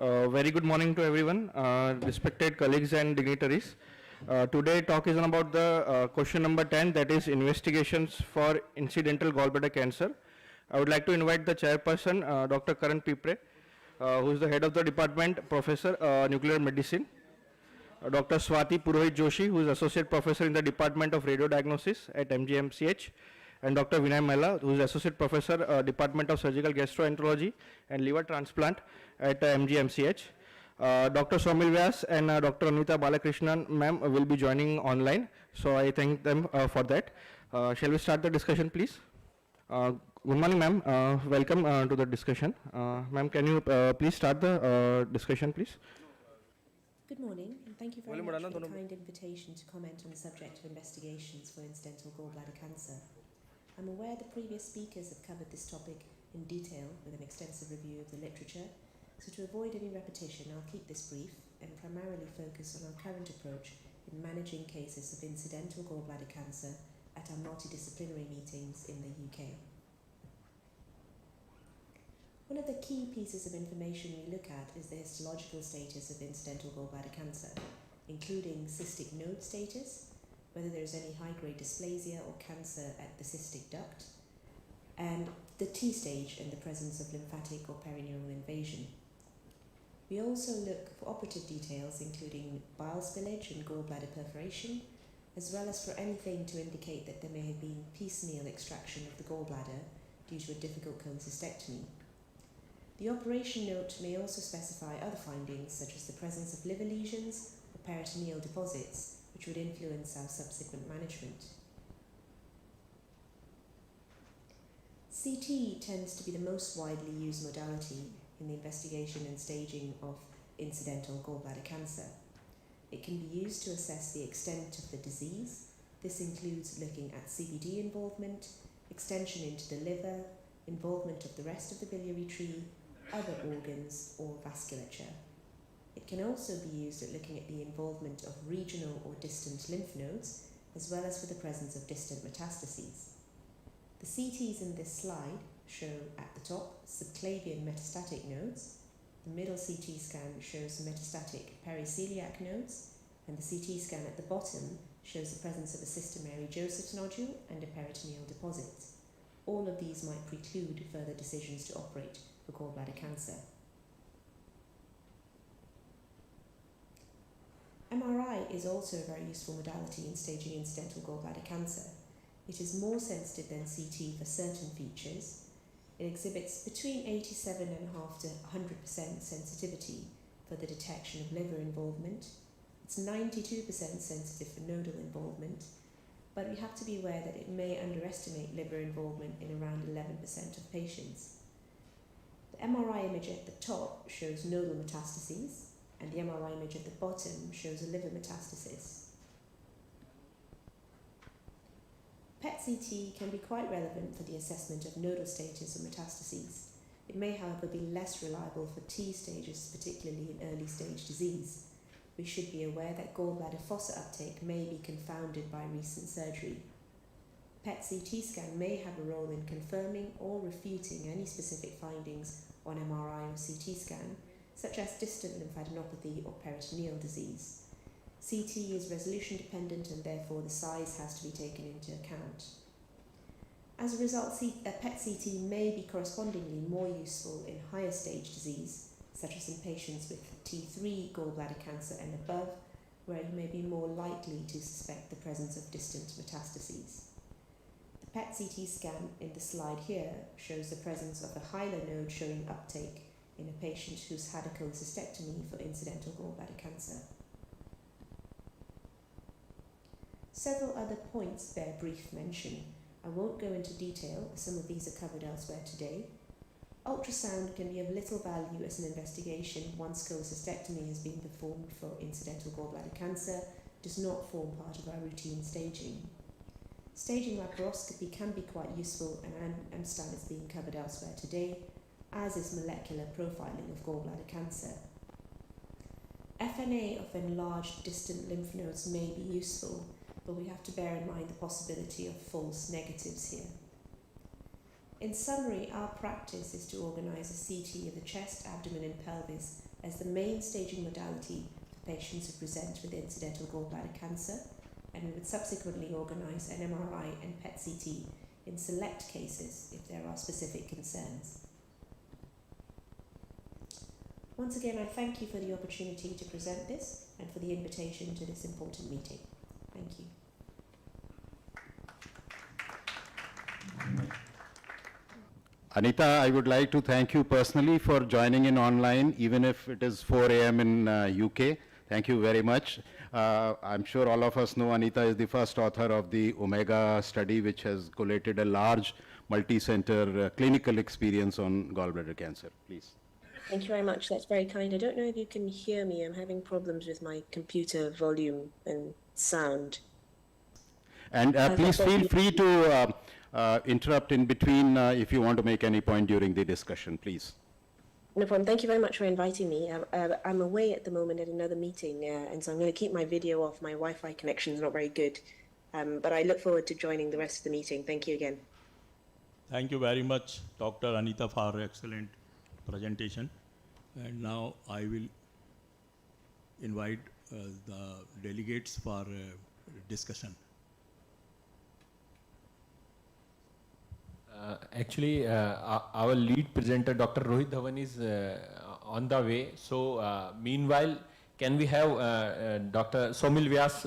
Very good morning to everyone, respected colleagues and dignitaries. Today talk is on about the question number 10, that is investigations for incidental gallbladder cancer. I would like to invite the chairperson, Dr. Karan Peepre, who is the head of the department, Professor Nuclear Medicine. Dr. Swati Purohit Joshi, who is Associate Professor in the Department of Radiodiagnosis at mgmch. And Dr. Vinay Mahala, who is Associate Professor, Department of Surgical Gastroenterology and Liver Transplant at mgmch. Dr. Soumil Vyas and Dr. Anita Balakrishnan ma'am will be joining online. So I thank them for that. Shall we start the discussion, please? Good morning, ma'am. Welcome to the discussion. Ma'am, can you please start the discussion, please? Good morning, and thank you very much for the kind invitation to comment on the subject of investigations for incidental gallbladder cancer. I'm aware the previous speakers have covered this topic in detail with an extensive review of the literature, so to avoid any repetition, I'll keep this brief and primarily focus on our current approach in managing cases of incidental gallbladder cancer at our multidisciplinary meetings in the UK. One of the key pieces of information we look at is the histological status of incidental gallbladder cancer, including cystic node status, whether there is any high-grade dysplasia or cancer at the cystic duct, and the T stage and the presence of lymphatic or perineural invasion. We also look for operative details, including bile spillage and gallbladder perforation, as well as for anything to indicate that there may have been piecemeal extraction of the gallbladder due to a difficult cholecystectomy. The operation note may also specify other findings, such as the presence of liver lesions or peritoneal deposits, which would influence our subsequent management. CT tends to be the most widely used modality in the investigation and staging of incidental gallbladder cancer. It can be used to assess the extent of the disease. This includes looking at CVD involvement, extension into the liver, involvement of the rest of the biliary tree, other organs, or vasculature. It can also be used at looking at the involvement of regional or distant lymph nodes, as well as for the presence of distant metastases. The CTs in this slide show at the top subclavian metastatic nodes, the middle CT scan shows metastatic periceliac nodes, and the CT scan at the bottom shows the presence of a cystomary Joseph's nodule and a peritoneal deposit. All of these might preclude further decisions to operate for gallbladder cancer. MRI is also a very useful modality in staging incidental gallbladder cancer. It is more sensitive than CT for certain features. It exhibits between 87.5% to 100% sensitivity for the detection of liver involvement. It's 92% sensitive for nodal involvement, but we have to be aware that it may underestimate liver involvement in around 11% of patients. The MRI image at the top shows nodal metastases, and the MRI image at the bottom shows a liver metastasis. PET-CT can be quite relevant for the assessment of nodal status or metastases. It may, however, be less reliable for T stages, particularly in early stage disease. We should be aware that gallbladder fossa uptake may be confounded by recent surgery. PET-CT scan may have a role in confirming or refuting any specific findings on MRI or CT scan, such as distant lymphadenopathy or peritoneal disease. CT is resolution dependent and therefore the size has to be taken into account. As a result, PET-CT may be correspondingly more useful in higher stage disease, such as in patients with T3 gallbladder cancer and above, where you may be more likely to suspect the presence of distant metastases. The PET-CT scan in the slide here shows the presence of a hilar node showing uptake in a patient who's had a cholecystectomy for incidental gallbladder cancer. Several other points bear brief mention. I won't go into detail, as some of these are covered elsewhere today. Ultrasound can be of little value as an investigation once cholecystectomy has been performed for incidental gallbladder cancer. It does not form part of our routine staging. Staging laparoscopy can be quite useful, and I understand it's being covered elsewhere today, as is molecular profiling of gallbladder cancer. FNA of enlarged distant lymph nodes may be useful, but we have to bear in mind the possibility of false negatives here. In summary, our practice is to organise a CT of the chest, abdomen and pelvis as the main staging modality for patients who present with incidental gallbladder cancer, and we would subsequently organise an MRI and PET-CT in select cases if there are specific concerns. Once again, I thank you for the opportunity to present this and for the invitation to this important meeting. Thank you. Anita, I would like to thank you personally for joining in online, even if it is 4 a.m. in UK. Thank you very much. I'm sure all of us know Anita is the first author of the Omega study, which has collated a large multi-center clinical experience on gallbladder cancer. Please. Thank you very much. That's very kind. I don't know if you can hear me. I'm having problems with my computer volume and sound. And please feel free to interrupt in between if you want to make any point during the discussion, please. No problem. Thank you very much for inviting me. I'm away at the moment at another meeting, and so I'm going to keep my video off. My Wi-Fi connection is not very good, but I look forward to joining the rest of the meeting. Thank you again. Thank you very much, Dr. Anita, for an excellent presentation. And now I will invite the delegates for discussion. Actually, our lead presenter, Dr. Rohit Dhawan, is on the way. So, meanwhile, can we have Dr. Soumil Vyas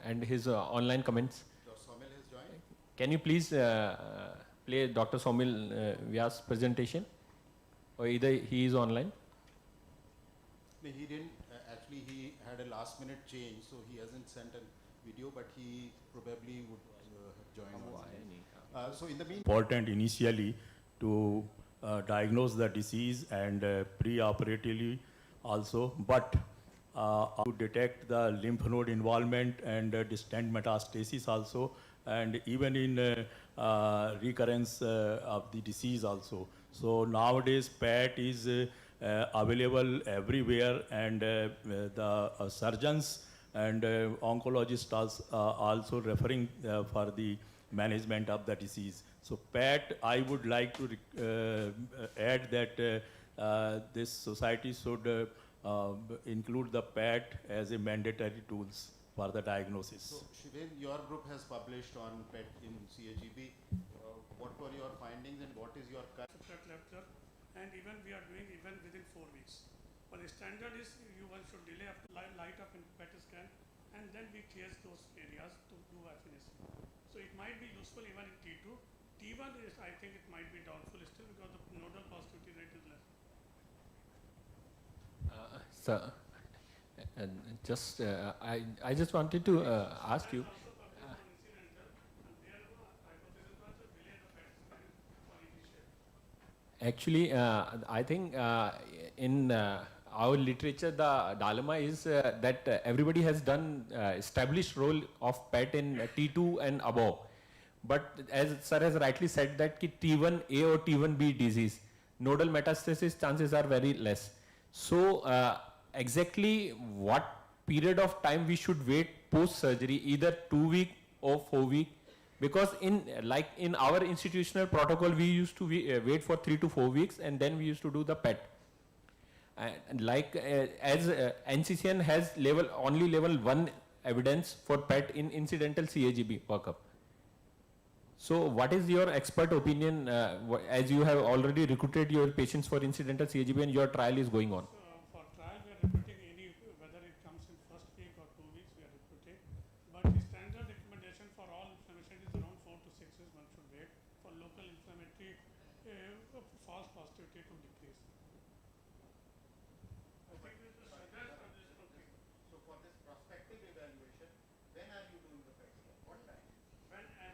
and his online comments? Dr. Soumil has joined. Can you please play Dr. Soumil Vyas' presentation? Or either he is online? No, he didn't. Actually, he had a last-minute change, so he hasn't sent a video, but he probably would have joined. So in the meantime, Important initially to diagnose the disease and pre-operatively also, but to detect the lymph node involvement and distant metastasis also, and even in recurrence of the disease also. So nowadays PET is available everywhere, and the surgeons and oncologists also referring for the management of the disease. So PET, I would like to add that this society should include the PET as a mandatory tools for the diagnosis. so Shiven, your group has published on PET in CAGB. What were your findings and what is your current? Lecture, and even we are doing even within 4 weeks. But the standard is one should delay up to light up in PET scan, and then we chase those areas to do FNAC. So it might be useful even in T2. T1 is, I think it might be doubtful still because the nodal positivity rate is less. I just wanted to ask you. Actually, I think in our literature, the dilemma is that everybody has done established role of PET in T2 and above. But as sir has rightly said that T1A or T1B disease, nodal metastasis chances are very less. So exactly what period of time we should wait post-surgery, either 2 weeks or 4 weeks? Because in our institutional protocol, we used to wait for 3 to 4 weeks, and then we used to do the PET. And as NCCN has only level 1 evidence for PET in incidental CAGB workup. So what is your expert opinion, as you have already recruited your patients for incidental CAGB and your trial is going on? For trial, we are recruiting whether it comes in first week or 2 weeks, we are recruiting. But the standard recommendation for all inflammation is around 4 to 6 weeks one should wait for local inflammatory false positivity to decrease. So for this prospective evaluation, when are you doing the PET scan? What time?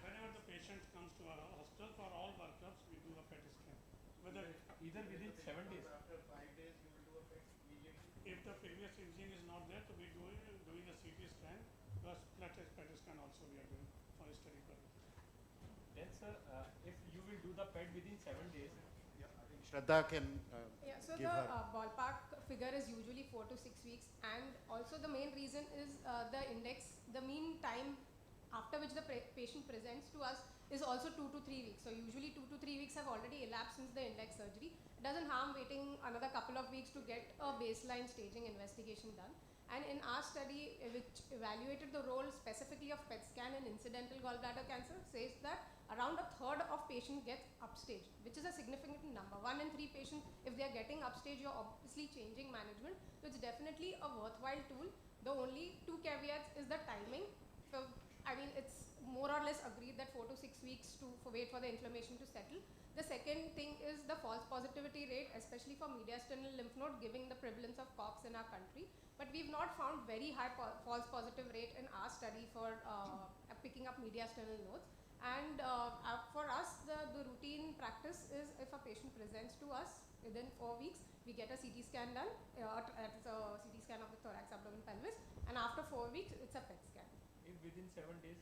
Whenever the patient comes to our hospital for all workups, we do a PET scan. Whether either within 7 days. After 5 days, you will do a PET immediately. If the previous imaging is not there, so we doing a CT scan plus PET scan also we are doing for study purpose. Then sir, if you will do the PET within 7 days. Yeah, I think Shraddha can So give the her. ballpark figure is usually 4 to 6 weeks, and also the main reason is the index, the mean time after which the patient presents to us is also 2 to 3 weeks. So usually 2 to 3 weeks have already elapsed since the index surgery. It doesn't harm waiting another couple of weeks to get a baseline staging investigation done. And in our study, which evaluated the role specifically of PET scan in incidental gallbladder cancer, says that around a third of patients get upstage, which is a significant number. 1 in 3 patients, if they are getting upstage, you're obviously changing management. So it's definitely a worthwhile tool. The only 2 caveats is the timing. So, I mean, it's more or less agreed that 4 to 6 weeks to wait for the inflammation to settle. The second thing is the false positivity rate, especially for mediastinal lymph node, given the prevalence of COX in our country. But we've not found very high false positive rate in our study for picking up mediastinal nodes. And for us, the routine practice is if a patient presents to us within 4 weeks, we get a CT scan done, it's a CT scan of the thorax, abdomen, pelvis, and after 4 weeks, it's a PET scan. If within 7 days,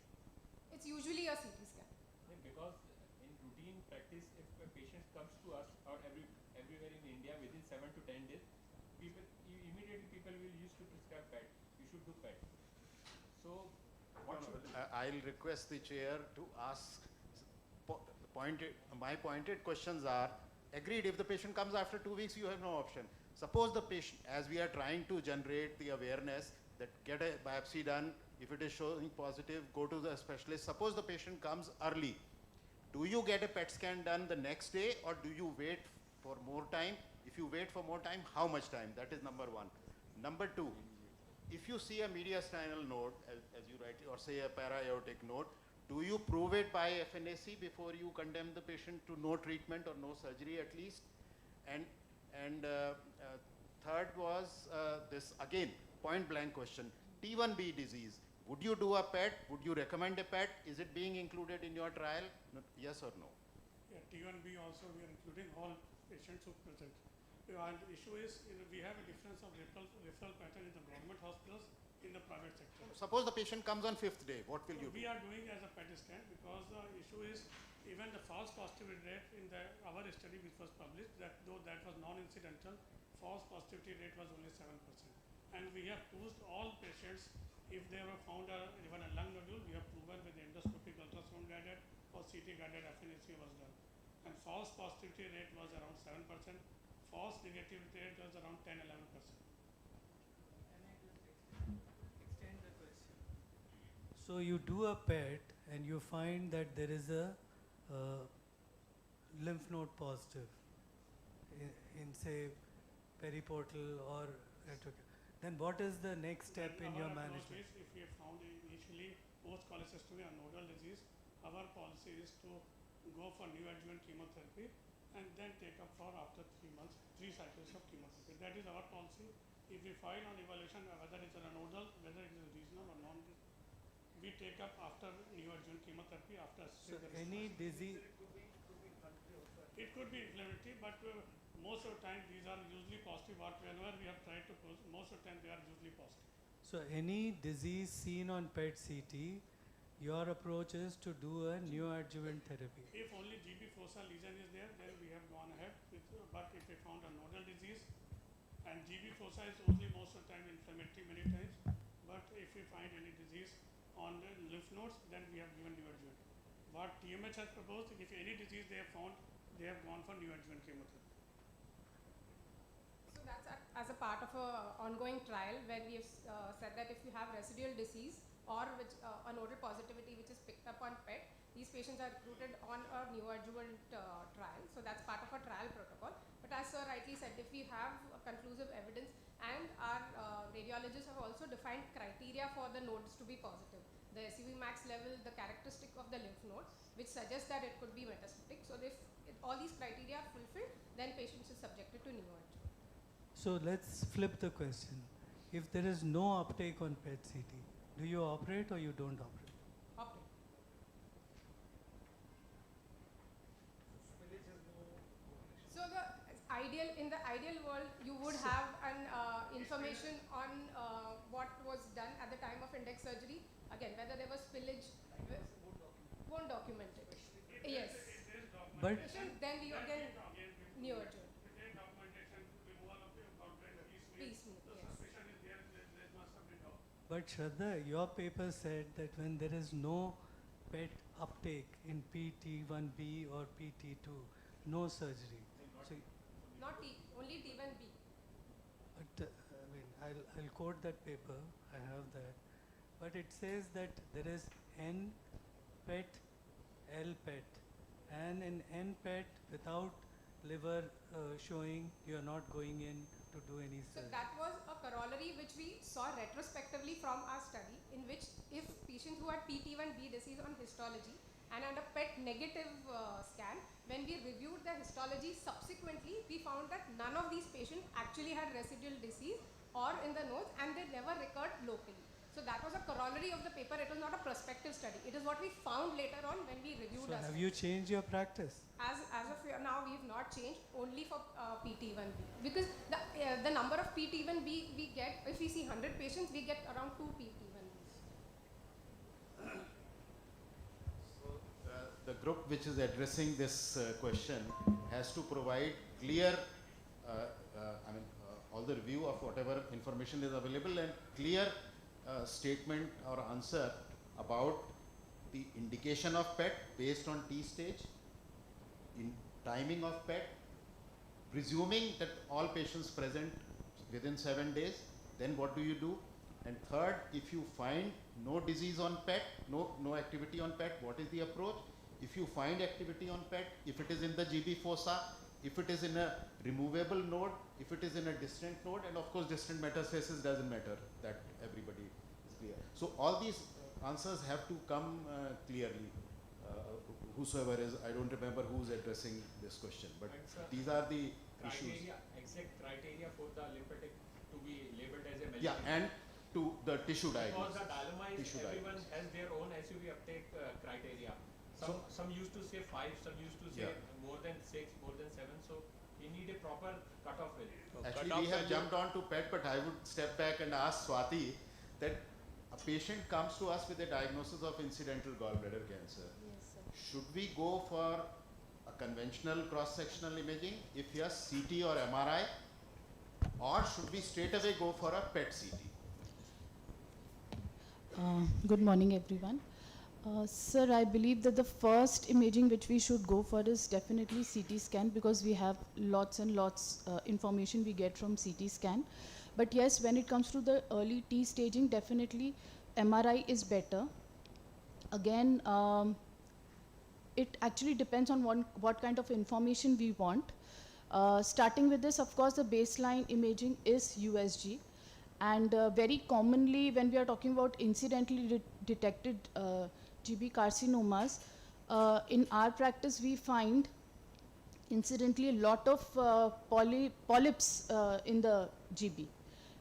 It's usually a CT scan. because in routine practice, if a patient comes to us or everywhere in India within 7 to 10 days, immediately people will use to prescribe PET. You should do PET. So, I'll request the chair to ask my pointed questions are, agreed, if the patient comes after 2 weeks, you have no option. Suppose the patient, as we are trying to generate the awareness that get a biopsy done, if it is showing positive, go to the specialist. Suppose the patient comes early. Do you get a PET scan done the next day or do you wait for more time? If you wait for more time, how much time? That is number 1. Number 2, if you see a mediastinal node, as you rightly, or say a para-aortic node, do you prove it by FNAC before you condemn the patient to no treatment or no surgery at least? And third was this, again, point blank question, T1B disease. Would you do a PET? Would you recommend a PET? Is it being included in your trial? No, yes or no? Yeah, T1B also we are including all patients who present. And the issue is, we have a difference of referral pattern in the government hospitals, in the private sector. Suppose the patient comes on 5th day, what will you do? We are doing as a PET scan because the issue is even the false positivity rate in our study which was published, that though that was non-incidental, false positivity rate was only 7%. And we have pushed all patients, if they were found even a lung nodule, we have proven with endoscopic ultrasound guided or CT guided FNAC was done. And false positivity rate was around 7%, false negativity rate was around 10-11%. Extend the question. So you do a PET and you find that there is a lymph node positive in say periportal or retrocaudal. Then what is the next step in your management? If we have found initially post-cholecystectomy or nodal disease, our policy is to go for neoadjuvant chemotherapy and then take up for after 3 months, 3 cycles of chemotherapy. That is our policy. If we find on evaluation whether it's a nodal, whether it is regional or non, we take up after neoadjuvant chemotherapy after. So any disease. It could be inflammatory, but most of the time these are usually positive. Whenever we have tried to push, most of the time they are usually positive. So any disease seen on PET CT, your approach is to do a neoadjuvant therapy. If only GB fossa lesion is there, then we have gone ahead with, but if we found a nodal disease, and GB fossa is only most of the time inflammatory many times, but if we find any disease on the lymph nodes, then we have given neoadjuvant. What TMH has proposed, if any disease they have found, they have gone for neoadjuvant chemotherapy. So that's as a part of a ongoing trial where we have said that if you have residual disease or which a nodal positivity which is picked up on PET, these patients are recruited on a neoadjuvant trial. So that's part of a trial protocol. But as Sir rightly said, if we have conclusive evidence, and our radiologists have also defined criteria for the nodes to be positive. The SUV max level, the characteristic of the lymph node, which suggests that it could be metastatic. So if all these criteria are fulfilled, then patients are subjected to neoadjuvant. So let's flip the question. If there is no uptake on PET CT, do you operate or you don't operate? Operate. So in the ideal world, you would have an information on what was done at the time of index surgery. Again, whether there was spillage, won't document it. Yes. But Then we again neoadjuvant. But Shraddha, your paper said that when there is no PET uptake in PT1B or PT2, no surgery. So, Not T, only T1B. but, I mean, I'll quote that paper, I have that. But it says that there is N-PET, L-PET. And in N-PET, without liver showing, you're not going in to do any So surgery. that was a corollary which we saw retrospectively from our study, in which if patients who had PT1B disease on histology and under PET negative scan, when we reviewed the histology subsequently, we found that none of these patients actually had residual disease or in the nodes, and they never recurred locally. So that was a corollary of the paper. It was not a prospective study. It is what we found later on when we reviewed So our have study. you changed your practice? As of now, we've not changed, only for PT1B, because the number of PT1B we get, if we see 100 patients, we get around 2 PT1Bs. So, the group which is addressing this question has to provide clear, all the review of whatever information is available and clear statement or answer about the indication of PET based on T stage, in timing of PET, presuming that all patients present within 7 days, then what do you do? And third, if you find no disease on PET, no activity on PET, what is the approach? If you find activity on PET, if it is in the GB fossa, if it is in a removable node, if it is in a distant node, and of course distant metastasis doesn't matter, that everybody is clear. So all these answers have to come clearly. Whosoever is, I don't remember who's addressing this question, but these are the issues. Exact criteria for the lymphatic to be labeled as a malignant. Yeah, and to the tissue Because diagnosis. the dilemma is Tissue everyone diagnosis. has their own SUV uptake criteria. Some used to say 5, some used to say Yeah. more than 6, more than 7. So we need a proper cutoff value. Actually, we have jumped on to PET, but I would step back and ask Swati that a patient comes to us with a diagnosis of incidental gallbladder cancer. Yes, sir. Should we go for a conventional cross-sectional imaging? If yes, CT or MRI? Or should we straight away go for a PET CT? Good morning, everyone. Sir, I believe that the first imaging which we should go for is definitely CT scan, because we have lots and lots information we get from CT scan. But yes, when it comes to the early T staging, definitely MRI is better. Again, it actually depends on what kind of information we want. Starting with this, of course, the baseline imaging is USG. And very commonly, when we are talking about incidentally detected GB carcinomas, in our practice, we find incidentally a lot of polyps in the GB.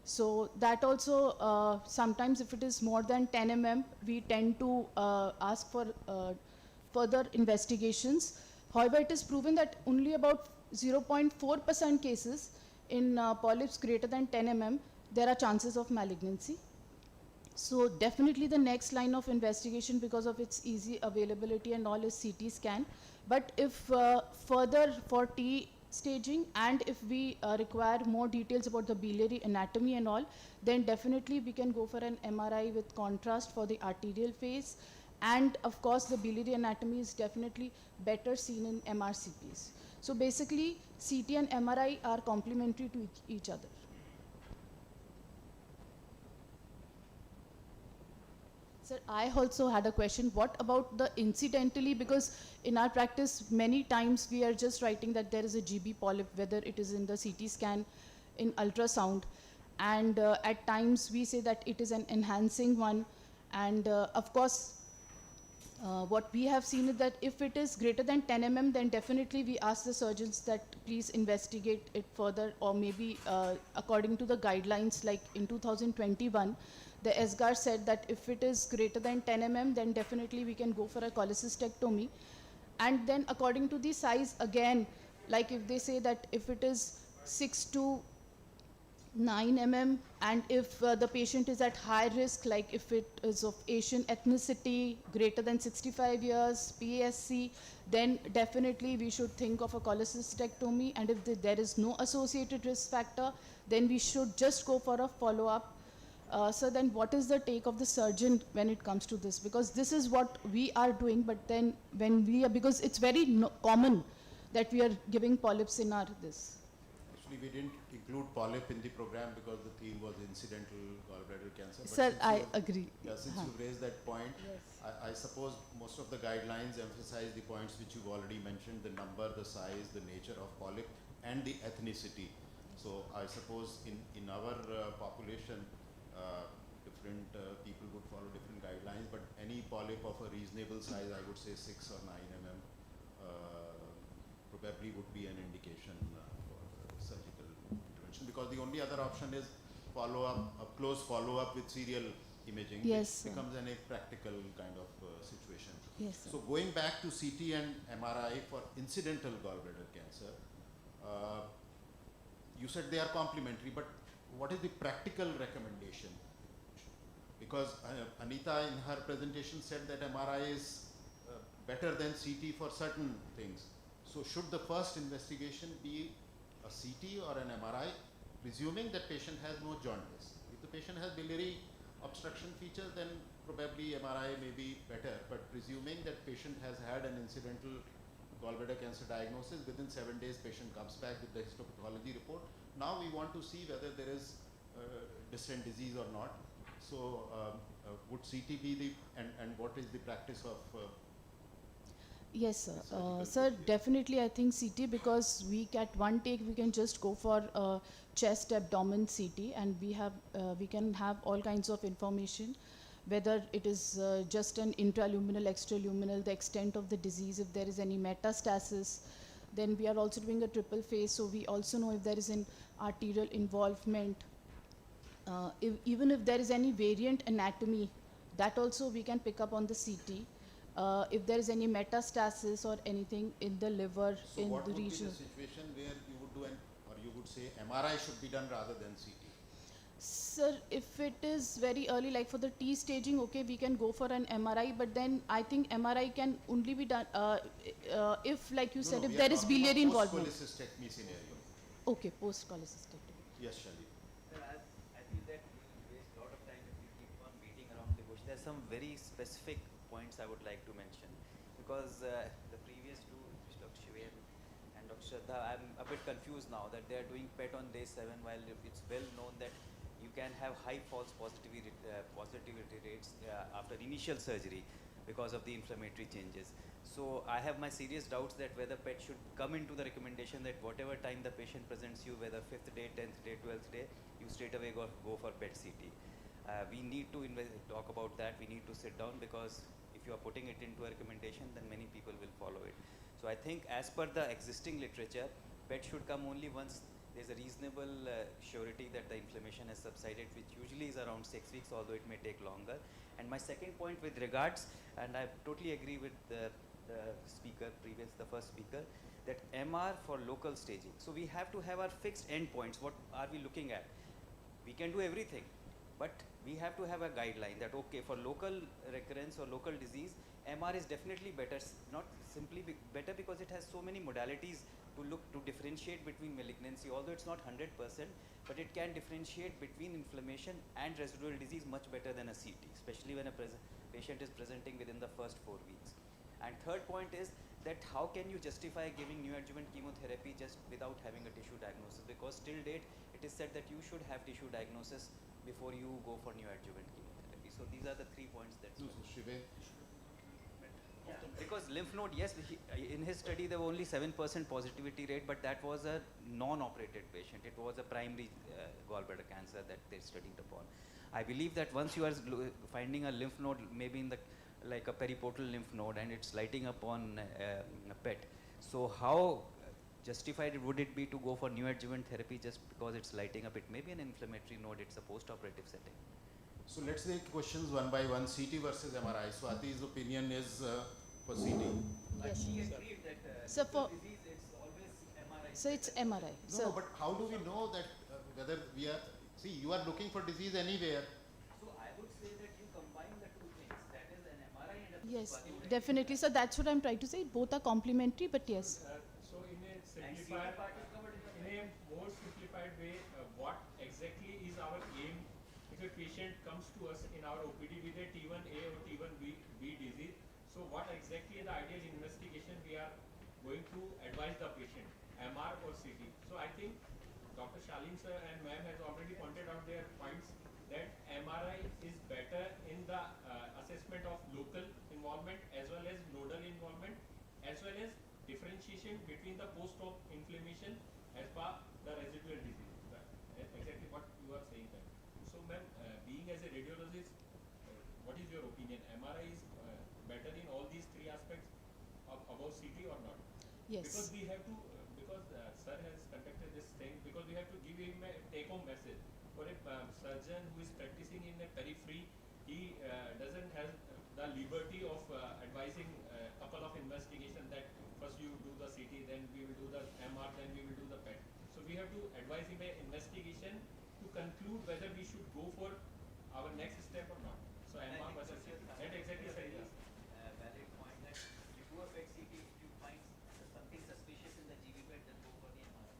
So that also, sometimes if it is more than 10 mm, we tend to ask for further investigations. However, it is proven that only about 0.4% cases in polyps greater than 10 mm, there are chances of malignancy. So definitely the next line of investigation, because of its easy availability and all, is CT scan. But if further for T staging, and if we require more details about the biliary anatomy and all, then definitely we can go for an MRI with contrast for the arterial phase. And of course, the biliary anatomy is definitely better seen in MRCPs. So basically, CT and MRI are complementary to each other. Sir, I also had a question. What about the incidentally, because in our practice, many times we are just writing that there is a GB polyp, whether it is in the CT scan, in ultrasound. And at times we say that it is an enhancing one. And of course, what we have seen is that if it is greater than 10 mm, then definitely we ask the surgeons that please investigate it further, or maybe according to the guidelines, like in 2021, the SGAR said that if it is greater than 10 mm, then definitely we can go for a cholecystectomy. And then according to the size, again, like if they say that if it is 6 to 9 mm, and if the patient is at high risk, like if it is of Asian ethnicity, greater than 65 years, PSC, then definitely we should think of a cholecystectomy. And if there is no associated risk factor, then we should just go for a follow-up So then what is the take of the surgeon when it comes to this? Because this is what we are doing, but then when we are, because it's very common that we are giving polyps in our this. Actually, we didn't include polyp in the program because the theme was incidental gallbladder cancer. But Sir, since I you've- agree. Yeah, since you've raised that point, I suppose most of the guidelines emphasize the points which you've already mentioned, the number, the size, the nature of polyp, and the ethnicity. So I suppose in our population, different people would follow different guidelines, but any polyp of a reasonable size, I would say 6 or 9 mm, probably would be an indication for surgical intervention, because the only other option is follow-up, a close follow-up with serial imaging, Yes, which becomes an impractical kind of situation. Yes, sir. So going back to CT and MRI for incidental gallbladder cancer, you said they are complementary, but what is the practical recommendation? Because Anita in her presentation said that MRI is better than CT for certain things. So should the first investigation be a CT or an MRI, presuming that patient has no jaundice? If the patient has biliary obstruction features, then probably MRI may be better, but presuming that patient has had an incidental gallbladder cancer diagnosis, within 7 days patient comes back with the histopathology report. Now we want to see whether there is distant disease or not. So would CT be the, and what is the practice of Yes, sir. surgical Sir, procedure? definitely I think CT, because we at one take we can just go for chest abdomen CT, and we can have all kinds of information, whether it is just an intraluminal, extraluminal, the extent of the disease, if there is any metastasis. Then we are also doing a triple phase, so we also know if there is an arterial involvement. Even if there is any variant anatomy, that also we can pick up on the CT. If there is any metastasis or anything in the liver, So in what the would be region. the situation where you would do or you would say MRI should be done rather than CT? Sir, if it is very early, like for the T staging, okay, we can go for an MRI, but then I think MRI can only be done if, like you said, if there is biliary involvement. Post-cholecystectomy scenario. Okay, post-cholecystectomy. Yes, Shali. Sir, I feel that we will waste a lot of time if we keep on beating around the bush. There's some very specific points I would like to mention, because the previous two, Dr. Shivain and Dr. Shraddha, I'm a bit confused now that they are doing PET on day 7, while it's well known that you can have high false positivity rates after initial surgery because of the inflammatory changes. So I have my serious doubts that whether PET should come into the recommendation that whatever time the patient presents you, whether 5th day, 10th day, 12th day, you straight away go for PET CT. We need to talk about that. We need to sit down, because if you are putting it into a recommendation, then many people will follow it. So I think as per the existing literature, PET should come only once there's a reasonable surety that the inflammation has subsided, which usually is around 6 weeks, although it may take longer. And my second point with regards, and I totally agree with the first speaker, that MR for local staging. So we have to have our fixed endpoints. What are we looking at? We can do everything, but we have to have a guideline that, okay, for local recurrence or local disease, MR is definitely better, not simply better because it has so many modalities to differentiate between malignancy, although it's not 100%, but it can differentiate between inflammation and residual disease much better than a CT, especially when a patient is presenting within the first 4 weeks. And third point is that how can you justify giving neoadjuvant chemotherapy just without having a tissue diagnosis, because till date it is said that you should have tissue diagnosis before you go for neoadjuvant chemotherapy. So these are the 3 points that. Shivain. Yeah, because lymph node, yes, in his study there was only 7% positivity rate, but that was a non-operated patient. It was a primary gallbladder cancer that they studied upon. I believe that once you are finding a lymph node, maybe in the like a periportal lymph node, and it's lighting up on a PET. So how justified would it be to go for neoadjuvant therapy just because it's lighting up? It may be an inflammatory node, it's a post-operative setting. So let's take questions one by one. CT versus MRI. Swati's opinion is for CT. Yes. She agreed that So for disease, it's always MRI. so it's MRI. No, but how do we know that whether we are, see, you are looking for disease anywhere. So I would say that you combine the two things, that is an MRI and a Yes, definitely. So that's what I'm trying to say. Both are complementary, but yes. So in a and simplified, part is covered in the in a more simplified way, what exactly is our aim? if a patient comes to us in our OPD with a T1A or T1B disease, so what exactly is the ideal investigation we are going to advise the patient, MR or CT? So I think Dr. Shalin sir and ma'am has already pointed out their points that MRI is better in the assessment of local involvement as well as nodal involvement as well as differentiation between the post-op inflammation as per the residual disease. Exactly what you are saying there. So ma'am, being as a radiologist, what is your opinion? MRI is better in all these three aspects above CT or not? Yes. Because we have to, because sir has conducted this thing, because we have to give him a take-home message. For a surgeon who is practicing in a periphery, he doesn't have the liberty of advising a couple of investigations that first you do the CT, then we will do the MR, then we will do the PET. So we have to advise him an investigation to conclude whether we should go for our next step or not. So MR versus CT. That exactly sir is Valid point that you do a PET CT, if you find something suspicious in the GB PET, then go for the MRI.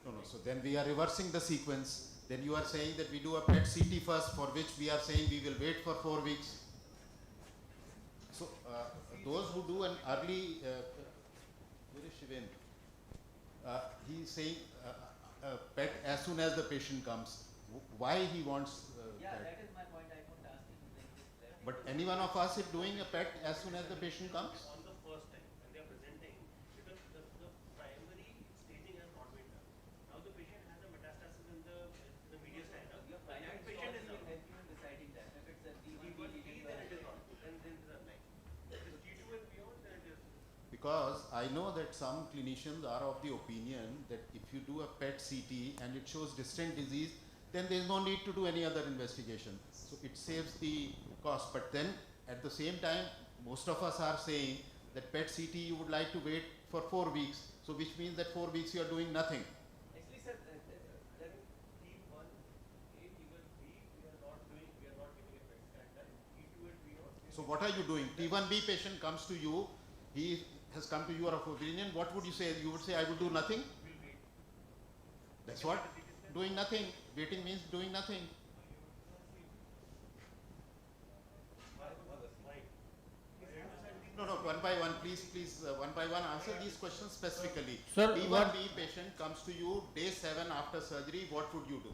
No, so then we are reversing the sequence. Then you are saying that we do a PET CT first, for which we are saying we will wait for 4 weeks. So those who do an early, where is Shiven? He is saying PET as soon as the patient comes. Why he wants Yeah, PET? that is my point. I couldn't ask him to make this clear. But any one of us is doing a PET as soon as the patient comes? On the first time when they are presenting, because the primary staging has not been done. Now the patient has a metastasis in the medial stand-up. Your That primary patient is will now. help you in deciding that. If it's a T1, T1B, then it is not. Then it is unlikely. If it is T2 and beyond, then it is. Because I know that some clinicians are of the opinion that if you do a PET CT and it shows distant disease, then there is no need to do any other investigation. So it saves the cost. But then at the same time, most of us are saying that PET CT you would like to wait for 4 weeks. So which means that 4 weeks you are doing nothing. Actually, sir, then T1, A, T1B, we are not giving a PET scan done. T2 and beyond. So what are you doing? T1B patient comes to you, he has come to your opinion. What would you say? You would say, I will do nothing? We'll wait. That's what? Doing nothing. Waiting means doing nothing. No, one by one, please, one by one, answer these questions specifically. Sir, T1B patient comes to you day 7 after surgery, what would you do?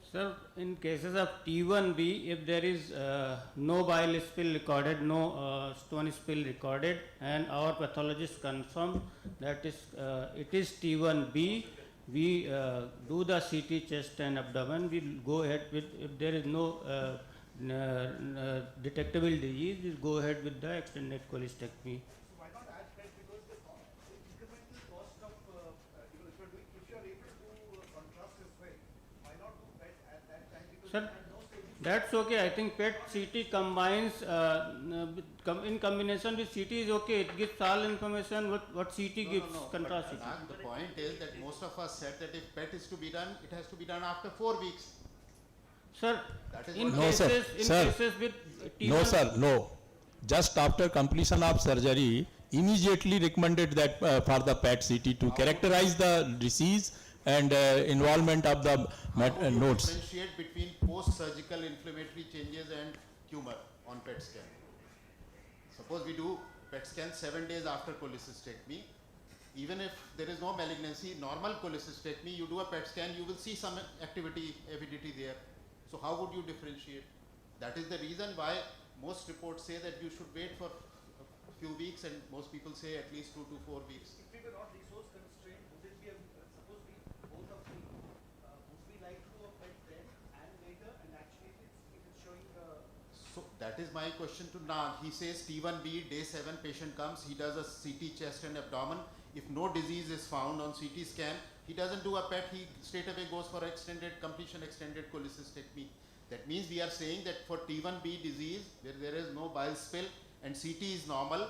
Sir, in cases of T1B, if there is no bile spill recorded, no stone spill recorded, and our pathologist confirm that it is T1B, we do the CT chest and abdomen. We go ahead with, if there is no detectable disease, we go ahead with the extended cholecystectomy. Why not add PET? Because the incremental cost of, if you are able to contrast this way, why not do PET at that time? Because Sir, you had no staging. that's okay. I think PET CT combines in combination with CT is okay. It gives all information what CT gives, contrast CT. But the point is that most of us said that if PET is to be done, it has to be done after 4 weeks. Sir, That is in what- No, sir. cases with T1, No, sir, no. Just after completion of surgery, immediately recommended that for the PET CT to characterize the disease and involvement of the How do you nodes. differentiate between post-surgical inflammatory changes and tumor on PET scan? Suppose we do PET scan 7 days after cholecystectomy. Even if there is no malignancy, normal cholecystectomy, you do a PET scan, you will see some activity, avidity there. So how would you differentiate? That is the reason why most reports say that you should wait for a few weeks, and most people say at least 2 to 4 weeks. If we were not resource constrained, would it be suppose we both of we would we like to do a PET then and later, and actually if it's showing So that is my question to Nag. He says T1B, day 7 patient comes, he does a CT chest and abdomen. If no disease is found on CT scan, he doesn't do a PET, he straight away goes for extended cholecystectomy. That means we are saying that for T1B disease, where there is no bile spill and CT is normal,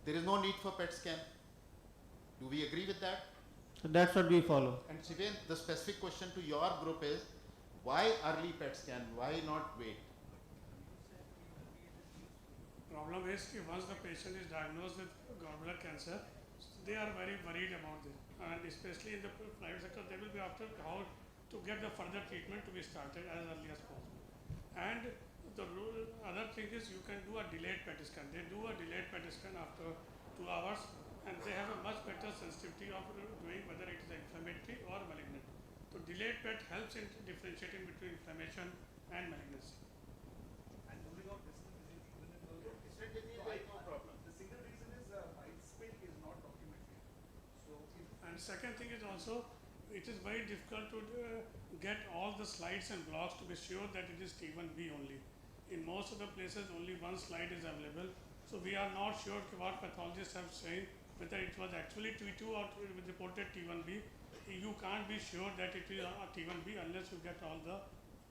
there is no need for PET scan. Do we agree with that? so that's what we follow. And Sivan, the specific question to your group is, why early PET scan? Why not wait? Problem is कि once the patient is diagnosed with gallbladder cancer, they are very worried about it, and especially in the private sector, they will be after how to get the further treatment to be started as early as possible. And the other thing is you can do a delayed PET scan. They do a delayed PET scan after 2 hours, and they have a much better sensitivity of doing whether it is inflammatory or malignant. So delayed PET helps in differentiating between inflammation and malignancy. And ruling out distant disease even in the distant disease, no problem. The single reason is bile spill is not documented. So and second thing is also, it is very difficult to get all the slides and blocks to be sure that it is T1B only. In most of the places, only one slide is available. So we are not sure what pathologists have said, whether it was actually T2 or reported T1B. You can't be sure that it is a T1B unless you get all the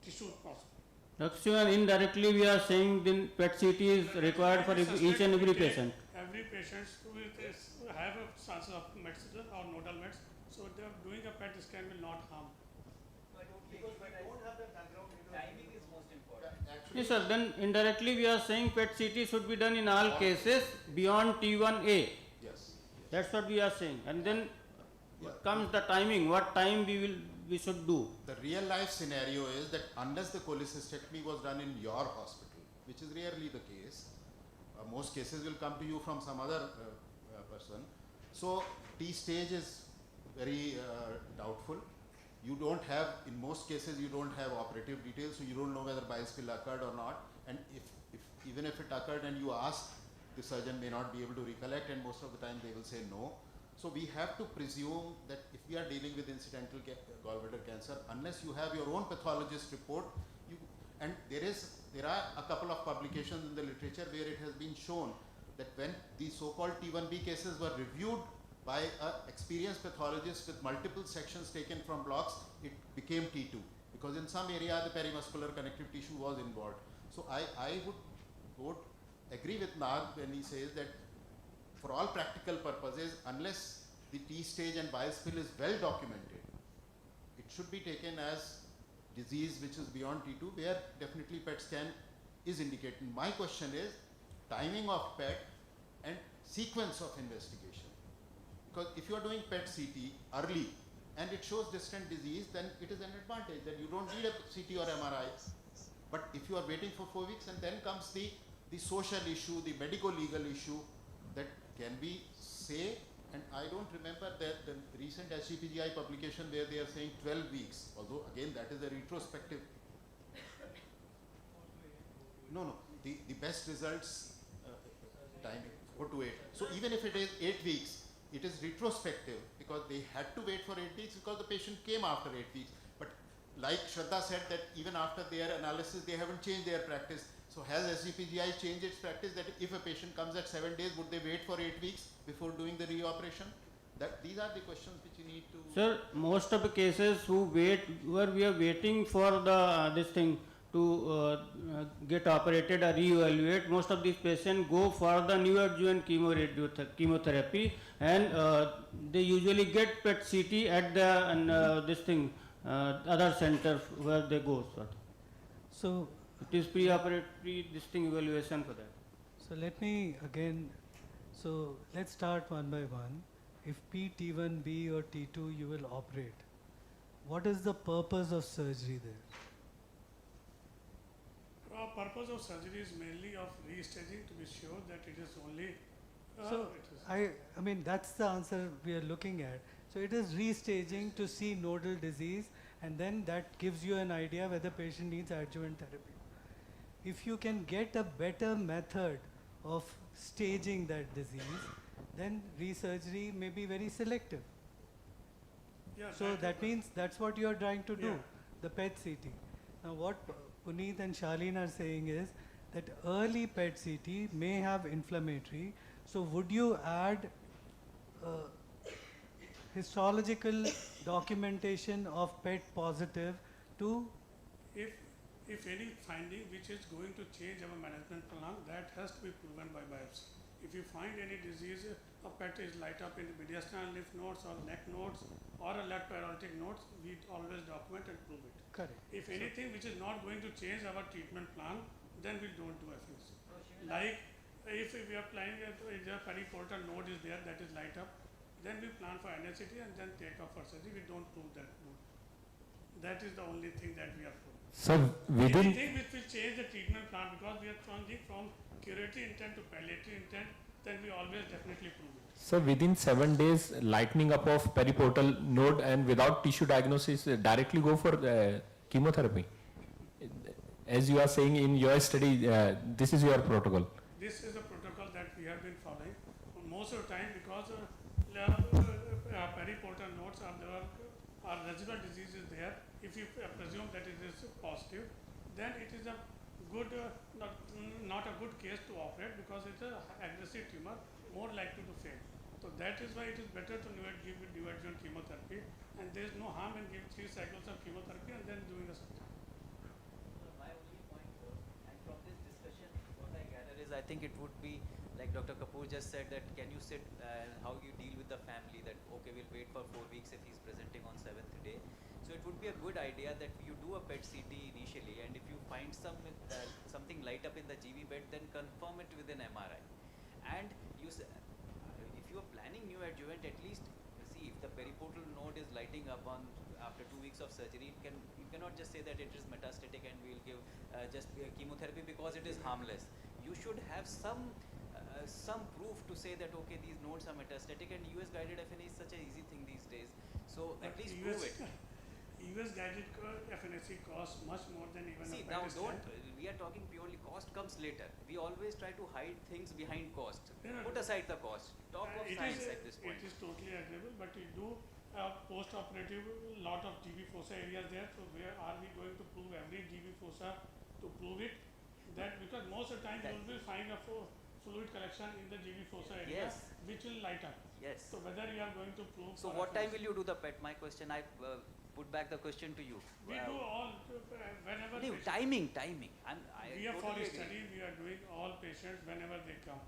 tissues possible. Actually, indirectly we are saying then PET CT is required for each and every patient. Every patient will have a chance of mets or nodal mets, so doing a PET scan will not harm. because we don't have the background, timing is most important. Yes sir, then indirectly we are saying PET CT should be done in all cases beyond T1A. Yes. That's what we are saying. And then comes the timing, what time we should do. The real life scenario is that unless the cholecystectomy was done in your hospital, which is rarely the case, most cases will come to you from some other person. So T stage is very doubtful. You don't have, in most cases, you don't have operative details, so you don't know whether bile spill occurred or not. And even if it occurred and you ask, the surgeon may not be able to recollect, and most of the time they will say no. So we have to presume that if we are dealing with incidental gallbladder cancer, unless you have your own pathologist report, and there are a couple of publications in the literature where it has been shown that when these so-called T1B cases were reviewed by an experienced pathologist with multiple sections taken from blocks, it became T2, because in some area the perimuscular connective tissue was involved. So I would agree with Nag when he says that for all practical purposes, unless the T stage and bile spill is well documented, it should be taken as disease which is beyond T2, where definitely PET scan is indicated. My question is timing of PET and sequence of investigation. Because if you are doing PET CT early and it shows distant disease, then it is an advantage that you don't need a CT or MRI. But if you are waiting for 4 weeks, and then comes the social issue, the medico-legal issue, that can we say, and I don't remember that the recent SGPGI publication where they are saying 12 weeks, although again that is a retrospective. No, the best results timing 4 to 8. So even if it is 8 weeks, it is retrospective because they had to wait for 8 weeks because the patient came after 8 weeks. But like Shraddha said that even after their analysis, they haven't changed their practice. So has SGPGI changed its practice that if a patient comes at 7 days, would they wait for 8 weeks before doing the reoperation? These are the questions which you need to... Sir, most of the cases where we are waiting for the this thing to get operated or re-evaluate, most of these patients go for the neoadjuvant chemotherapy, and they usually get PET CT at the other center where they go. So it is pre-operatory evaluation for that. So let me again, so let's start one by one. If T1B or T2 you will operate, what is the purpose of surgery there? Purpose of surgery is mainly of restaging to be sure that it is only... So I mean that's the answer we are looking at. So it is restaging to see nodal disease, and then that gives you an idea whether patient needs adjuvant therapy. If you can get a better method of staging that disease, then resurgery may be very selective. Yeah, So that means that's what you are trying to do, Yeah. the PET CT. Now what Puneet and Shaleen are saying is that early PET CT may have inflammatory. So would you add histological documentation of PET positive to... If any finding which is going to change our management plan, that has to be proven by biopsy. If you find any disease, a PET is light up in the mediastinal lymph nodes or neck nodes or a left paralytic nodes, we always document and prove it. Correct. If anything which is not going to change our treatment plan, then we don't do FNC. Like if we are planning that the periportal node is there that is light up, then we plan for NSCT and then take off for surgery. We don't prove that node. That is the only thing that we are doing. So within Anything which will change the treatment plan, because we are changing from curative intent to palliative intent, then we always definitely prove it. So within 7 days, lightening up of periportal node and without tissue diagnosis, directly go for chemotherapy. As you are saying in your study, this is your protocol. This is the protocol that we have been following most of the time, because periportal nodes are there, are residual diseases there. If you presume that it is positive, then it is a good, not a good case to operate, because it's an aggressive tumor, more likely to fail. So that is why it is better to give neoadjuvant chemotherapy, and there is no harm in giving 3 cycles of chemotherapy and then doing a surgery. My only point was, and from this discussion, what I gather is I think it would be, like Dr. Kapoor just said, that can you sit and how you deal with the family, that okay, we'll wait for 4 weeks if he's presenting on 7th day. So it would be a good idea that you do a PET CT initially, and if you find something light up in the GB bed, then confirm it with an MRI. And you if you are planning neoadjuvant, at least see if the periportal node is lighting up after 2 weeks of surgery. You cannot just say that it is metastatic and we'll give just chemotherapy because it is harmless. You should have some proof to say that okay, these nodes are metastatic, and US guided FNA is such an easy thing these days. So at least prove it. US guided FNAC costs much more than even See, a now scan. we are talking purely cost comes later. We always try to hide things behind cost. Yeah. Put aside the cost. Talk of science at this point. It is totally agreeable, but we do post-operative lot of GB fossa areas there. So where are we going to prove every GB fossa to prove it? That because most of the time you will find a fluid collection in the GB fossa area, Yes. which will light up. Yes. So whether you are going to prove. So what time will you do the PET? My question, I put back the question to you. We do all whenever. No, patient- timing. We are for totally study. We are doing all patients whenever they come.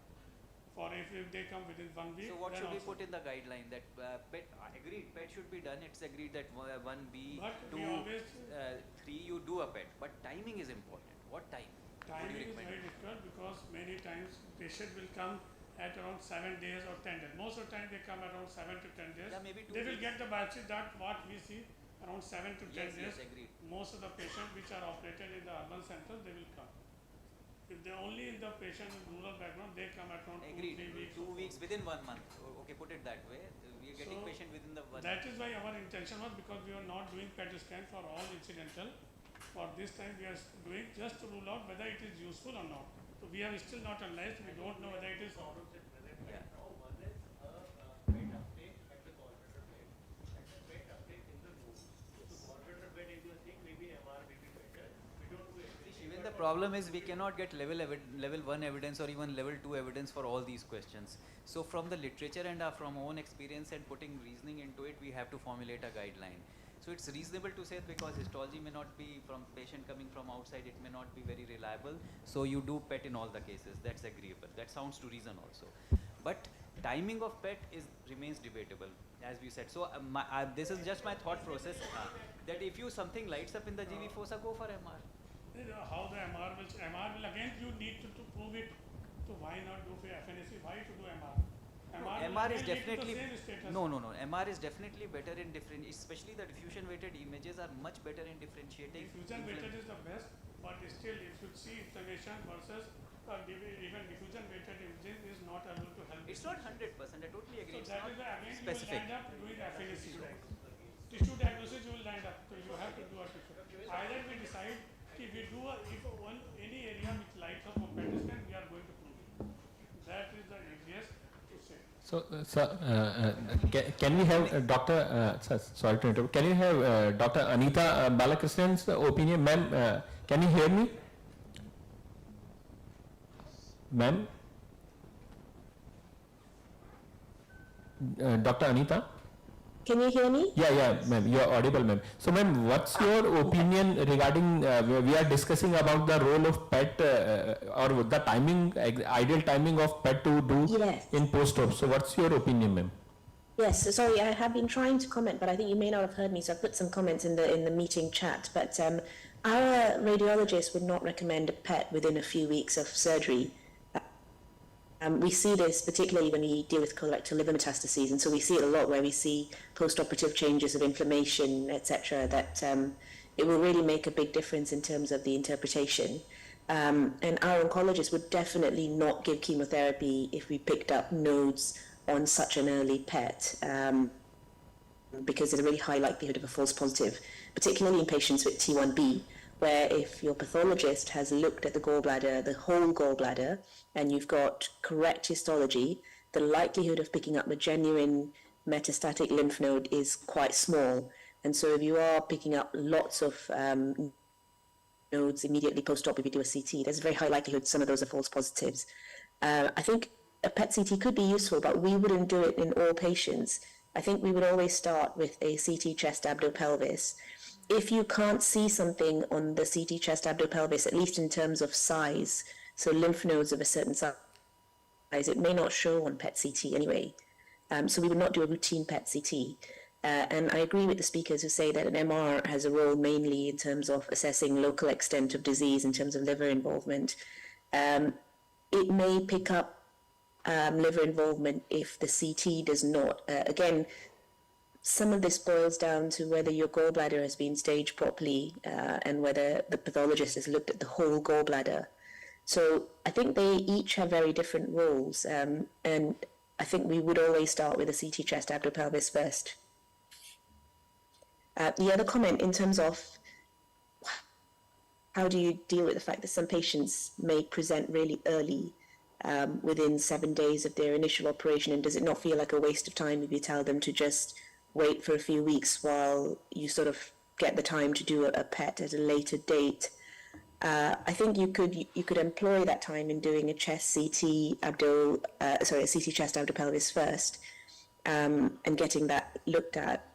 For if they come within 1 week. So what then should we also. put in the guideline that PET? Agreed, PET should be done. It's agreed that 1B, But 2, we always 3 you do a PET. But timing is important. What time? timing is very difficult, because many times patient will come at around 7 days or 10 days. Most of the time they come around 7 to 10 days. Yeah, maybe 2 They will weeks. get the biopsy that what we see around 7 to 10 days. Yes, agreed. Most of the patients which are operated in the urban centers, they will come. If they only in the patient with rural background, they come at around Agreed. 2-3 weeks. 2 weeks within 1 month. Okay, put it that way. We are getting So patient within the 1 that is why our intention was, because we are not doing PET scan for all incidental. For this time we are doing just to rule out whether it is useful or not. So we have still not analyzed. We don't know whether it is. Yeah. Even the problem is we cannot get level 1 evidence or even level 2 evidence for all these questions. So from the literature and from own experience and putting reasoning into it, we have to formulate a guideline. So it's reasonable to say, because histology may not be from patient coming from outside, it may not be very reliable. So you do PET in all the cases. That's agreeable. That sounds to reason also. But timing of PET remains debatable, as we said. So this is just my thought process, that if something lights up in the GV fossa, go for MR. How the MR will again, you need to prove it. So why not do FNAC? Why to do MR? MR is will lead to the definitely same status. no. MR is definitely better in especially the diffusion weighted images are much better in differentiating. Diffusion weighted is the best, but still if you see inflammation versus even diffusion weighted imaging is not able to help. It's not 100%. I totally agree. So It's that not is why again specific. you will end up doing FNAC. Tissue diagnosis you will end up, so you have to do a tissue. Either we decide if we do any area which lights up on PET scan, we are going to prove it. That is the easiest to say. So, can we have Dr. Sorry to interrupt. Can you have Dr. Anita Balakrishnan's opinion, ma'am? Can you hear me, ma'am? Dr. Anita? Can you hear me? Yeah, ma'am, you are audible, ma'am. So, ma'am, what's your opinion regarding, we are discussing about the role of PET or the timing, ideal timing of PET to do in post-op. So, what's your opinion, ma'am? Yes, sorry, I have been trying to comment, but I think you may not have heard me, so I put some comments in the meeting chat. But our radiologist would not recommend a PET within a few weeks of surgery. We see this particularly when we deal with colorectal liver metastases, and so we see it a lot where we see post-operative changes of inflammation, etc., that it will really make a big difference in terms of the interpretation. And our oncologists would definitely not give chemotherapy if we picked up nodes on such an early PET, because there's a really high likelihood of a false positive, particularly in patients with T1B, where if your pathologist has looked at the gallbladder, the whole gallbladder, and you've got correct histology, the likelihood of picking up a genuine metastatic lymph node is quite small. And so if you are picking up lots of nodes immediately post-op, if you do a CT, there's a very high likelihood some of those are false positives. I think a PET CT could be useful, but we wouldn't do it in all patients. I think we would always start with a CT chest abdo-pelvis. If you can't see something on the CT chest abdo-pelvis, at least in terms of size, so lymph nodes of a certain size, it may not show on PET CT anyway. So we would not do a routine PET CT. And I agree with the speakers who say that an MR has a role mainly in terms of assessing local extent of disease in terms of liver involvement. It may pick up liver involvement if the CT does not. Again, some of this boils down to whether your gallbladder has been staged properly and whether the pathologist has looked at the whole gallbladder. So I think they each have very different roles, and I think we would always start with a CT chest abdo-pelvis first. The other comment in terms of how do you deal with the fact that some patients may present really early, within 7 days of their initial operation, and does it not feel like a waste of time if you tell them to just wait for a few weeks while you sort of get the time to do a PET at a later date? I think you could employ that time in doing a chest CT a CT chest abdo-pelvis first, and getting that looked at.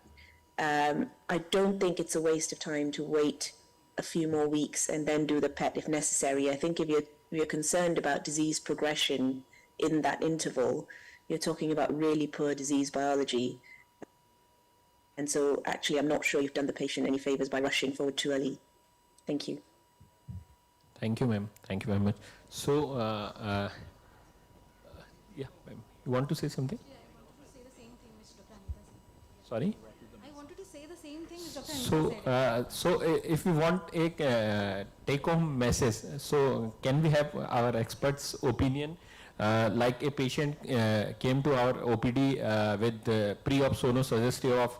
I don't think it's a waste of time to wait a few more weeks and then do the PET if necessary. I think if you're concerned about disease progression in that interval, you're talking about really poor disease biology. And so actually, I'm not sure you've done the patient any favors by rushing forward too early. Thank you. Thank you, ma'am. Thank you very much. So, yeah, ma'am. You want to say something? Yeah, I wanted to say the same thing which Dr. Anita said. Sorry? I wanted to say the same thing which Dr. Anita said. So if we want a take-home message, so can we have our experts' opinion? Like a patient came to our OPD with pre-op sono suggestive of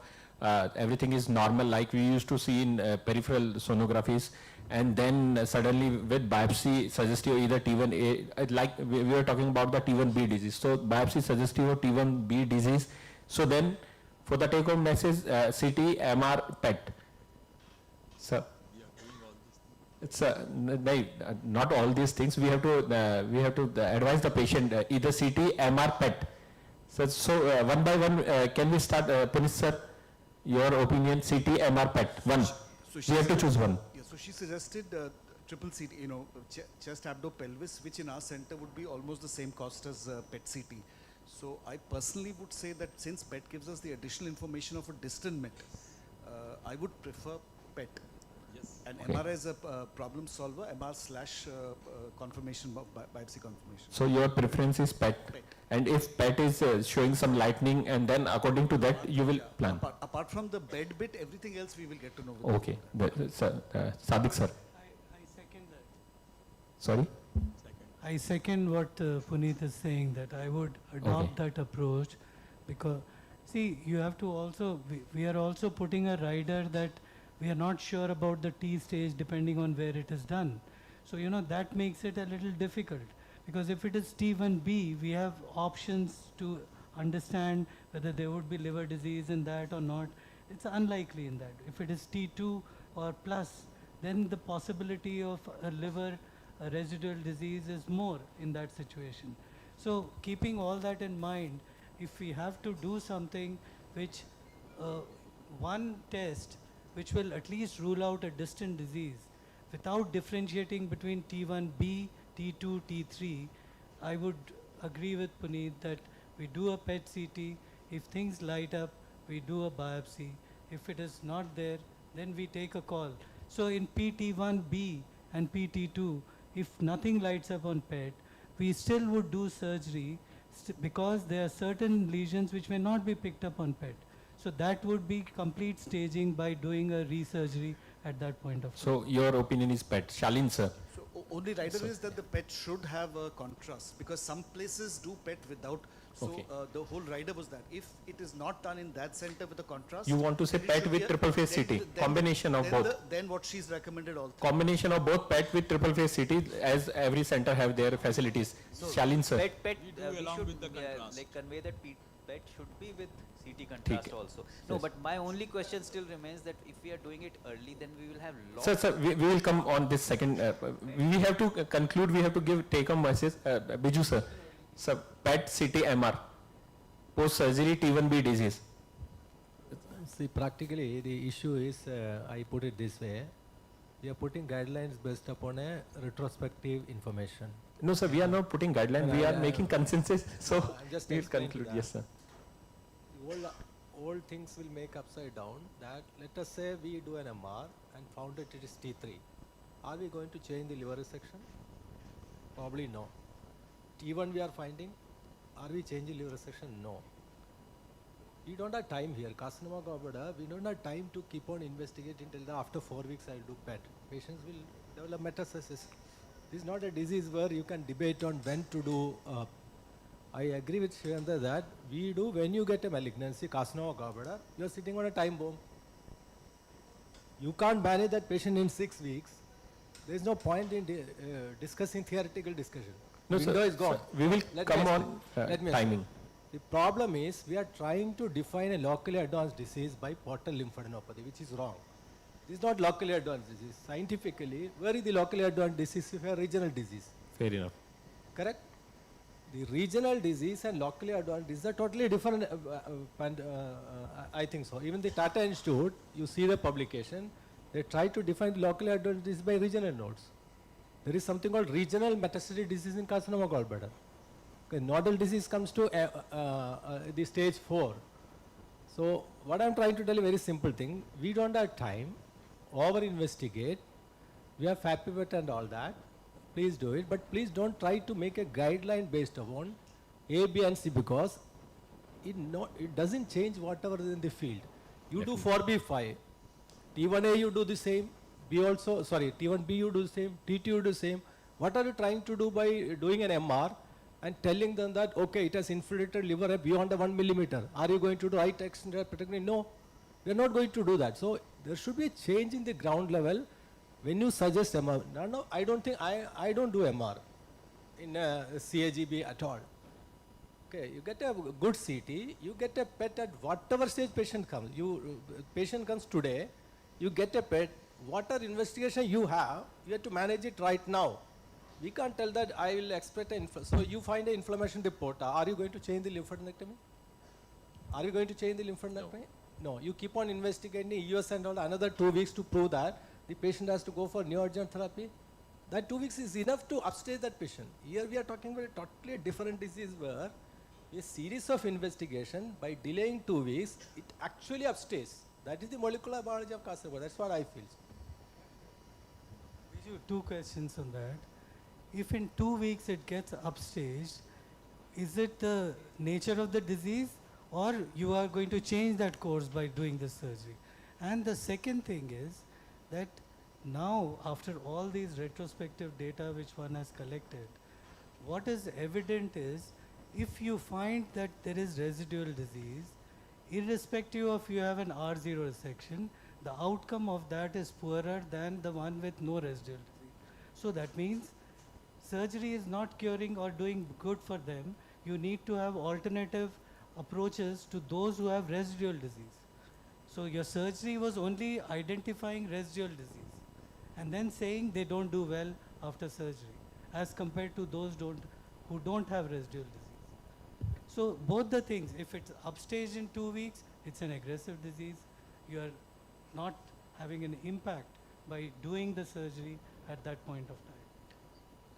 everything is normal, like we used to see in peripheral sonographies, and then suddenly with biopsy suggestive either T1A, like we were talking about the T1B disease. So biopsy suggestive of T1B disease. So then for the take-home message, CT, MR, PET. So it's not all these things. We have to advise the patient either CT, MR, PET. So one by one, can we start, Purohit sir? Your opinion, CT, MR, PET. One. So you have to choose one. Yeah, so she suggested triple CT, chest abdo pelvis, which in our center would be almost the same cost as PET CT. So I personally would say that since PET gives us the additional information of a distant met, I would prefer PET. Yes. And Okay. MR is a problem solver, MR slash confirmation, biopsy confirmation. So your preference is PET. And if PET is showing some lightening, and then according to that you will plan. Apart from the bed bit, everything else we will get to know. Okay. Sadiq sir. I second that. Sorry? I second what Puneet is saying, that I would adopt that approach, because see, you have to also, we are also putting a rider that we are not sure about the T stage depending on where it is done. So, that makes it a little difficult, because if it is T1B, we have options to understand whether there would be liver disease in that or not. It's unlikely in that. If it is T2 or plus, then the possibility of a liver residual disease is more in that situation. So keeping all that in mind, if we have to do something which one test which will at least rule out a distant disease without differentiating between T1B, T2, T3, I would agree with Puneet that we do a PET CT. If things light up, we do a biopsy. If it is not there, then we take a call. So in PT1B and PT2, if nothing lights up on PET, we still would do surgery because there are certain lesions which may not be picked up on PET. So that would be complete staging by doing a resurgery at that point of time. So your opinion is PET. Shalin, sir. So only rider is that the PET should have a contrast, because some places do PET without. So Okay. the whole rider was that if it is not done in that center with a contrast. You want to say then it PET should with be a- triple phase then CT, the- then combination of then both. Then what she's recommended all. Combination of both PET with triple phase CT, as every center have their facilities. Shalin, sir. PET, We do we along should with the contrast. like convey that PET should be with CT contrast hai. also. No, Yes. but my only question still remains that if we are doing it early, then we will have lot. Sir, we will come on this second. We have to conclude. We have to give take-home message. Biju, sir. Sir, PET, CT, MR. Post-surgery T1B disease. See, practically the issue is, I put it this way, we are putting guidelines based upon a retrospective information. No, sir, we are not putting guideline. We are making consensus. So I'm just we'll explaining conclude. that. Yes, sir. All things will make upside down. That let us say we do an MR and found that it is T3. Are we going to change the liver resection? Probably no. T1 we are finding. Are we changing liver resection? No. We don't have time here. Carcinoma gallbladder, we don't have time to keep on investigating till after 4 weeks I will do PET. Patients will develop metastasis. This is not a disease where you can debate on when to do. I agree with Shivendra that we do when you get a malignancy, carcinoma gallbladder, you are sitting on a time bomb. You can't manage that patient in 6 weeks. There is no point in discussing theoretical discussion. No, Window sir, is gone. sir, we will Let come me on explain. Let me timing. explain. The problem is we are trying to define a locally advanced disease by portal lymphadenopathy, which is wrong. This is not locally advanced disease. Scientifically, where is the locally advanced disease if a regional disease? Fair enough. Correct? The regional disease and locally advanced disease are totally different. I think so. Even the Tata Institute, you see the publication, they try to define locally advanced disease by regional nodes. There is something called regional metastatic disease in carcinoma gallbladder. Okay, nodal disease comes to the stage 4. So what I'm trying to tell you, very simple thing. We don't have time, over-investigate. We have FAPIVET and all that. Please do it, but please don't try to make a guideline based upon A, B and C, because it doesn't change whatever is in the field. You do 4B5. T1A you do the same. T1B you do the same. T2 you do the same. What are you trying to do by doing an MR and telling them that, okay, it has infiltrated liver beyond the 1 millimeter. Are you going to do right extended pectoral? No, we are not going to do that. So there should be a change in the ground level when you suggest MR. No, I don't think, I don't do MR in CAGB at all. Okay, you get a good CT, you get a PET at whatever stage patient comes. Patient comes today, you get a PET, whatever investigation you have to manage it right now. We can't tell that I will expect so you find an inflammation report. Are you going to change the lymphadenectomy? Are you going to change the lymphadenectomy? No, you keep on investigating EUS and all another 2 weeks to prove that the patient has to go for neoadjuvant therapy. That 2 weeks is enough to upstage that patient. Here we are talking about a totally different disease where a series of investigation by delaying 2 weeks, it actually upstages. That is the molecular biology of carcinoma. That's what I feel. Viju, 2 questions on that. If in 2 weeks it gets upstaged, is it the nature of the disease or you are going to change that course by doing the surgery? And the second thing is that now after all these retrospective data which one has collected, what is evident is if you find that there is residual disease, irrespective of you have an R0 resection, the outcome of that is poorer than the one with no residual disease. So that means surgery is not curing or doing good for them. You need to have alternative approaches to those who have residual disease. So your surgery was only identifying residual disease and then saying they don't do well after surgery as compared to those who don't have residual disease. So both the things, if it's upstaged in 2 weeks, it's an aggressive disease. You are not having an impact by doing the surgery at that point of time.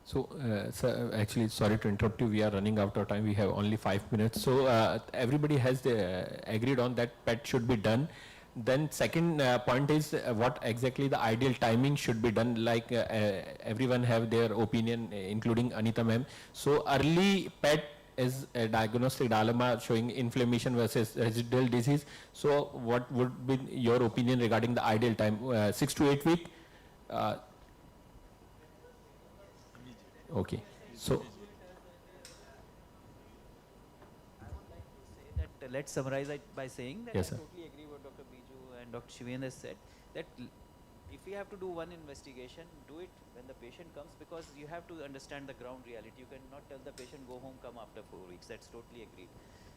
So, sir, actually, sorry to interrupt you. We are running out of time. We have only 5 minutes. So, everybody has agreed on that PET should be done. Then second point is what exactly the ideal timing should be done, like everyone have their opinion, including Anita ma'am. So early PET is a diagnostic dilemma showing inflammation versus residual disease. So what would be your opinion regarding the ideal time, 6 to 8 week? Okay, so. Let's summarize it by saying that Yes, I sir. totally agree what Dr. Biju and Dr. Shiven has said, that if we have to do one investigation, do it when the patient comes, because you have to understand the ground reality. You cannot tell the patient go home, come after 4 weeks. That's totally agreed.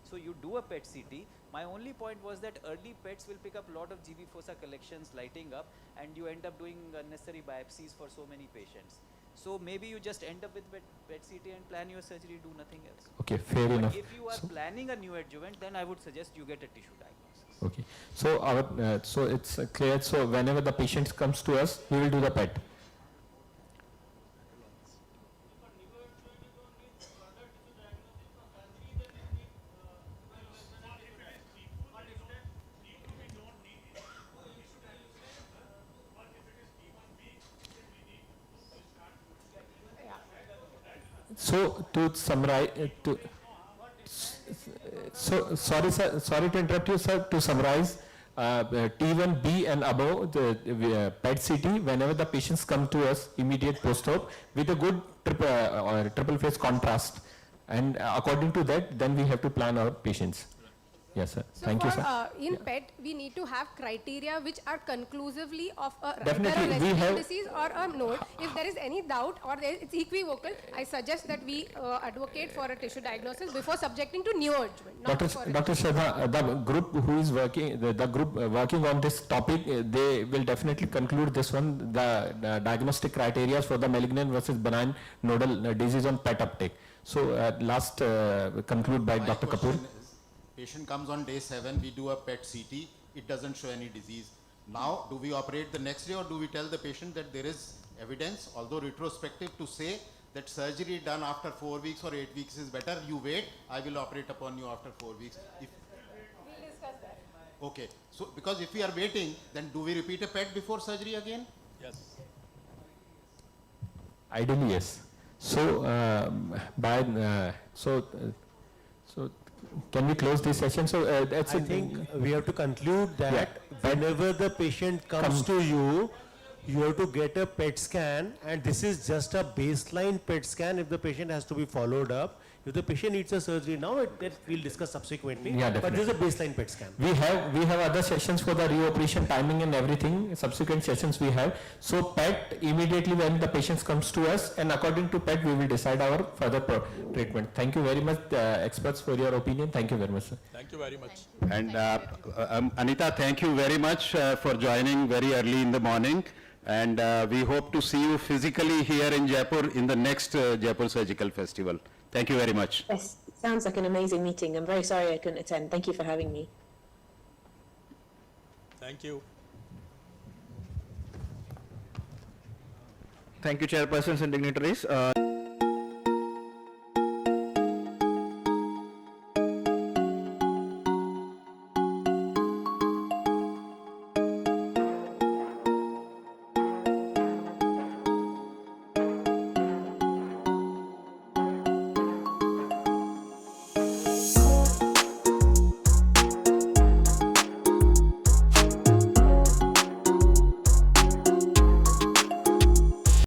So you do a PET CT. My only point was that early PETs will pick up a lot of GB fossa collections lighting up, and you end up doing unnecessary biopsies for so many patients. So maybe you just end up with PET CT and plan your surgery, do nothing else. Okay, fair But enough. if you are planning a new adjuvant, then I would suggest you get a tissue diagnosis. Okay, so our so it's clear. So whenever the patient comes to us, we will do the PET. So to summarize, so sorry sir, sorry to interrupt you sir, to summarize, T1B and above, the PET CT, whenever the patients come to us, immediate post-op with a good triple phase contrast, and according to that, then we have to plan our patients. Yes sir, So thank you for, sir. in PET, we need to have criteria which are conclusively of either Definitely, a we residual have- disease or a node. If there is any doubt or it's equivocal, I suggest that we advocate for a tissue diagnosis before subjecting to new adjuvant. Not for Dr. Shraddha, the group who is working, the group working on this topic, they will definitely conclude this one, the diagnostic criteria for the malignant versus benign nodal disease on PET uptake. So last conclude by My Dr. Kapoor. question is, patient comes on day 7, we do a PET CT, it doesn't show any disease. Now, do we operate the next day, or do we tell the patient that there is evidence, although retrospective, to say that surgery done after 4 weeks or 8 weeks is better, you wait, I will operate upon you after 4 weeks. If We'll discuss that. Okay, so because if we are waiting, then do we repeat a PET before surgery again? Yes. Ideally, yes. So, so can we close this session? So that's I it. think we have to conclude that Yeah. whenever the patient comes to you, you have to get a PET scan, and this is just a baseline PET scan if the patient has to be followed up. If the patient needs a surgery now, that we'll discuss subsequently. Yeah, but this is a definitely. baseline PET scan. We have other sessions for the reoperation timing and everything. Subsequent sessions we have. So PET immediately when the patients comes to us, and according to PET we will decide our further treatment. Thank you very much, experts, for your opinion. Thank you very much, sir. Thank you very much. And Anita, thank you very much for joining very early in the morning. And we hope to see you physically here in Jaipur in the next Jaipur Surgical Festival. Thank you very much. Yes, sounds like an amazing meeting. I'm very sorry I couldn't attend. Thank you for having me. Thank you. Thank you, chairpersons and dignitaries.